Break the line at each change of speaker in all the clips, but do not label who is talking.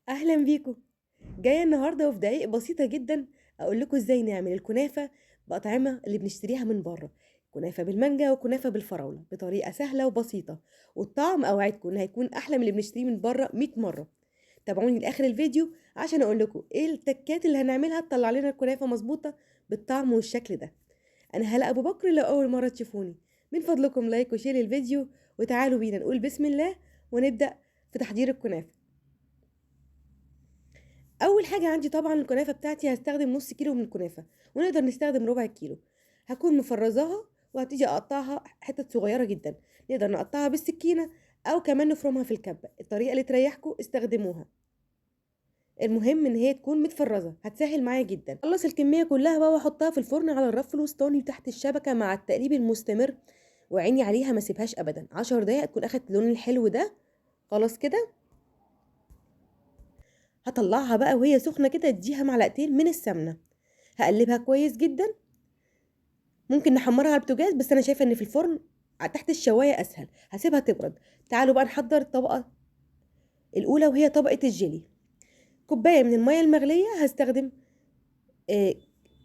اهلا بيكم. جايه النهارده وفي دقايق بسيطه جدا اقول لكم ازاي نعمل الكنافه باطعمه اللي بنشتريها من بره. كنافه بالمانجا وكنافه بالفراوله بطريقه سهله وبسيطه، والطعم اوعدكم ان هيكون احلى من اللي بنشتريه من بره 100 مره. تابعوني لاخر الفيديو عشان اقول لكم ايه التكات اللي هنعملها تطلع لنا الكنافه مظبوطه بالطعم والشكل ده. انا هلا ابو بكر، لو اول مره تشوفوني من فضلكم لايك وشير الفيديو، وتعالوا بينا نقول بسم الله ونبدا في تحضير الكنافه. اول حاجه عندي طبعا الكنافه بتاعتي، هستخدم نص كيلو من الكنافه، ونقدر نستخدم ربع كيلو. هكون مفرزاها وهبتدي اقطعها حتت صغيره جدا، نقدر نقطعها بالسكينه او كمان نفرمها في الكبه، الطريقه اللي تريحكم استخدموها. المهم ان هي تكون متفرزه، هتسهل معايا جدا. خلص الكميه كلها بقى واحطها في الفرن على الرف الوسطاني تحت الشبكه مع التقليب المستمر، وعيني عليها ما سيبهاش ابدا. 10 دقايق تكون اخدت اللون الحلو ده. خلاص كده هطلعها بقى وهي سخنه كده، اديها معلقتين من السمنه، هقلبها كويس جدا. ممكن نحمرها على البوتاجاز، بس انا شايفه ان في الفرن تحت الشوايه اسهل. هسيبها تبرد. تعالوا بقى نحضر الطبقه الاولى، وهي طبقه الجيلي. كوبايه من الميه المغليه، هستخدم آه،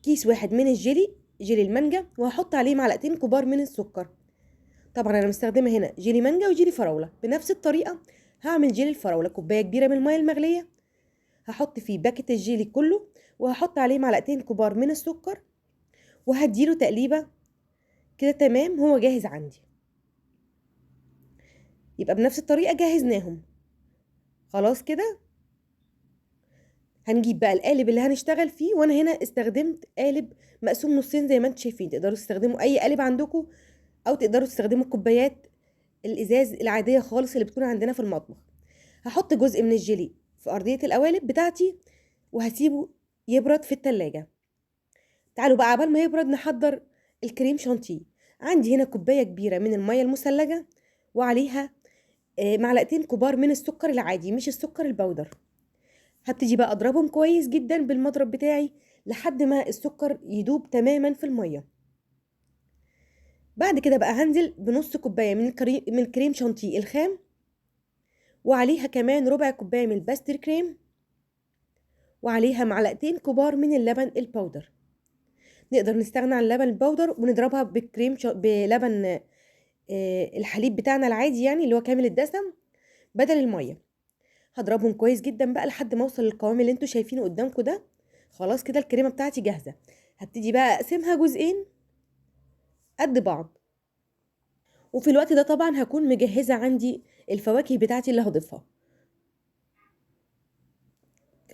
كيس واحد من الجيلي، جيلي المانجا، وهحط عليه معلقتين كبار من السكر. طبعا انا مستخدمه هنا جيلي مانجا وجيلي فراوله. بنفس الطريقه هعمل جيلي الفراوله. كوبايه كبيره من الميه المغليه، هحط فيه باكت الجيلي كله، وهحط عليه معلقتين كبار من السكر، وهديله تقليبه كده. تمام، هو جاهز عندي. يبقى بنفس الطريقة جهزناهم. خلاص كده هنجيب بقى القالب اللي هنشتغل فيه، وانا هنا استخدمت قالب مقسوم نصين زي ما انتم شايفين. تقدروا تستخدموا اي قالب عندكم، او تقدروا تستخدموا الكوبايات الازاز العادية خالص اللي بتكون عندنا في المطبخ. هحط جزء من الجيلي في ارضية القوالب بتاعتي، وهسيبه يبرد في التلاجة. تعالوا بقى عبال ما يبرد نحضر الكريم شانتيه. عندي هنا كوباية كبيرة من المية المثلجة، وعليها معلقتين كبار من السكر العادي، مش السكر البودر. هبتدي بقى اضربهم كويس جدا بالمضرب بتاعي لحد ما السكر يدوب تماما في الميه. بعد كده بقى هنزل بنص كوبايه من الكريم شانتيه الخام، وعليها كمان ربع كوبايه من الباستر كريم، وعليها معلقتين كبار من اللبن البودر. نقدر نستغنى عن اللبن البودر ونضربها بلبن الحليب بتاعنا العادي، يعني اللي هو كامل الدسم بدل الميه. هضربهم كويس جدا بقى لحد ما اوصل للقوام اللي انتوا شايفينه قدامكم ده. خلاص كده الكريمه بتاعتي جاهزه. هبتدي بقى اقسمها جزئين قد بعض، وفي الوقت ده طبعا هكون مجهزه عندي الفواكه بتاعتي اللي هضيفها.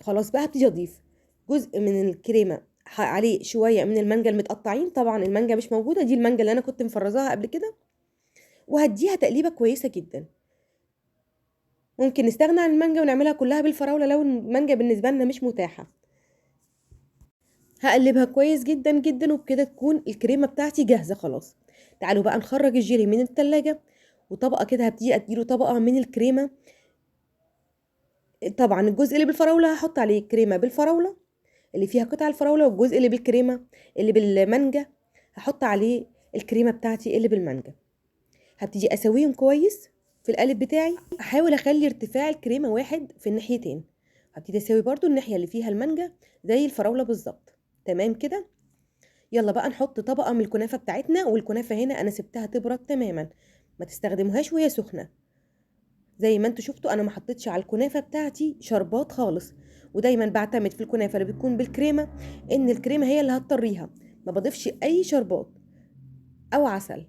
خلاص بقى هبتدي اضيف جزء من الكريمه عليه شويه من المانجا المتقطعين. طبعا المانجا مش موجوده، دي المانجا اللي انا كنت مفرزاها قبل كده، وهديها تقليبه كويسه جدا. ممكن نستغنى عن المانجا ونعملها كلها بالفراوله لو المانجا بالنسبه لنا مش متاحه. هقلبها كويس جدا جدا، وبكده تكون الكريمه بتاعتي جاهزه خلاص. تعالوا بقى نخرج الجيلي من التلاجة، وطبقه كده هبتدي اديله طبقه من الكريمه. طبعا الجزء اللي بالفراوله هحط عليه كريمه بالفراوله اللي فيها قطع الفراوله، والجزء اللي بالكريمه اللي بالمانجا هحط عليه الكريمه بتاعتي اللي بالمانجا. هبتدي اسويهم كويس في القالب بتاعي. احاول اخلي ارتفاع الكريمه واحد في الناحيتين. هبتدي اسوي برضو الناحيه اللي فيها المانجا زي الفراوله بالظبط. تمام كده. يلا بقى نحط طبقة من الكنافة بتاعتنا. والكنافة هنا انا سبتها تبرد تماما، ما تستخدموهاش وهي سخنة. زي ما انتوا شفتوا انا ما حطيتش على الكنافة بتاعتي شربات خالص. ودايما بعتمد في الكنافة اللي بتكون بالكريمة ان الكريمة هي اللي هتطريها، ما بضيفش اي شربات او عسل.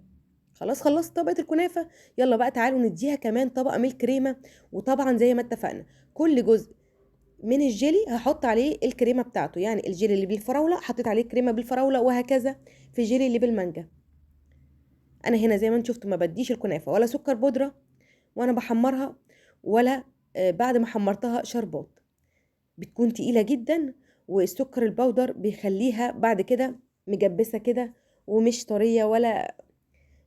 خلاص خلصت طبقة الكنافة. يلا بقى تعالوا نديها كمان طبقة من الكريمة. وطبعا زي ما اتفقنا كل جزء من الجيلي هحط عليه الكريمه بتاعته، يعني الجيلي اللي بالفراوله حطيت عليه كريمه بالفراوله، وهكذا في الجيلي اللي بالمانجا. انا هنا زي ما انتم شفتوا ما بديش الكنافه ولا سكر بودره وانا بحمرها، ولا بعد ما حمرتها شربات. بتكون تقيله جدا، والسكر البودر بيخليها بعد كده مجبسه كده ومش طريه، ولا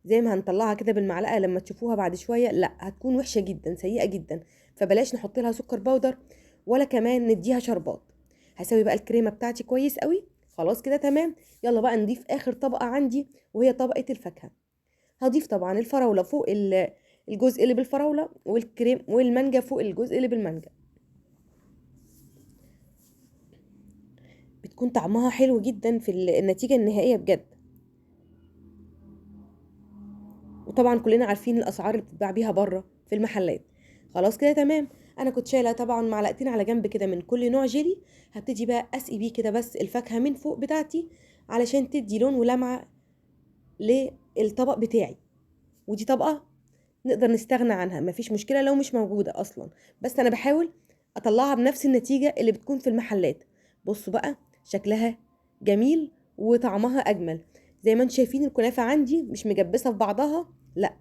زي ما هنطلعها كده بالمعلقه لما تشوفوها بعد شويه، لا هتكون وحشه جدا سيئه جدا. فبلاش نحط لها سكر بودر ولا كمان نديها شربات. هسوي بقى الكريمه بتاعتي كويس قوي. خلاص كده تمام. يلا بقى نضيف اخر طبقه عندي، وهي طبقه الفاكهه. هضيف طبعا الفراوله فوق الجزء اللي بالفراوله، والكريم والمانجا فوق الجزء اللي بالمانجا. بتكون طعمها حلو جدا في النتيجة النهائية بجد. وطبعا كلنا عارفين الاسعار اللي بتتباع بيها بره في المحلات. خلاص كده تمام. انا كنت شايله طبعا معلقتين على جنب كده من كل نوع جيلي. هبتدي بقى اسقي بيه كده بس الفاكهه من فوق بتاعتي علشان تدي لون ولمعه للطبق بتاعي. ودي طبقه نقدر نستغنى عنها، مفيش مشكله لو مش موجوده اصلا، بس انا بحاول اطلعها بنفس النتيجه اللي بتكون في المحلات. بصوا بقى شكلها جميل وطعمها اجمل. زي ما انتم شايفين الكنافه عندي مش مجبسه في بعضها، لا،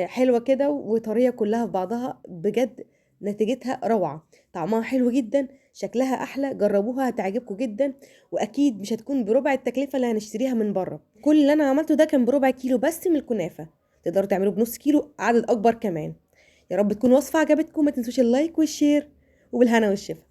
حلوه كده وطريه كلها في بعضها بجد. نتيجتها روعه، طعمها حلو جدا، شكلها احلى. جربوها هتعجبكم جدا، واكيد مش هتكون بربع التكلفه اللي هنشتريها من بره. كل اللي انا عملته ده كان بربع كيلو بس من الكنافه، تقدروا تعملوا بنص كيلو عدد اكبر كمان. يا رب تكون وصفه عجبتكم، ما تنسوش اللايك والشير، وبالهنا والشفا.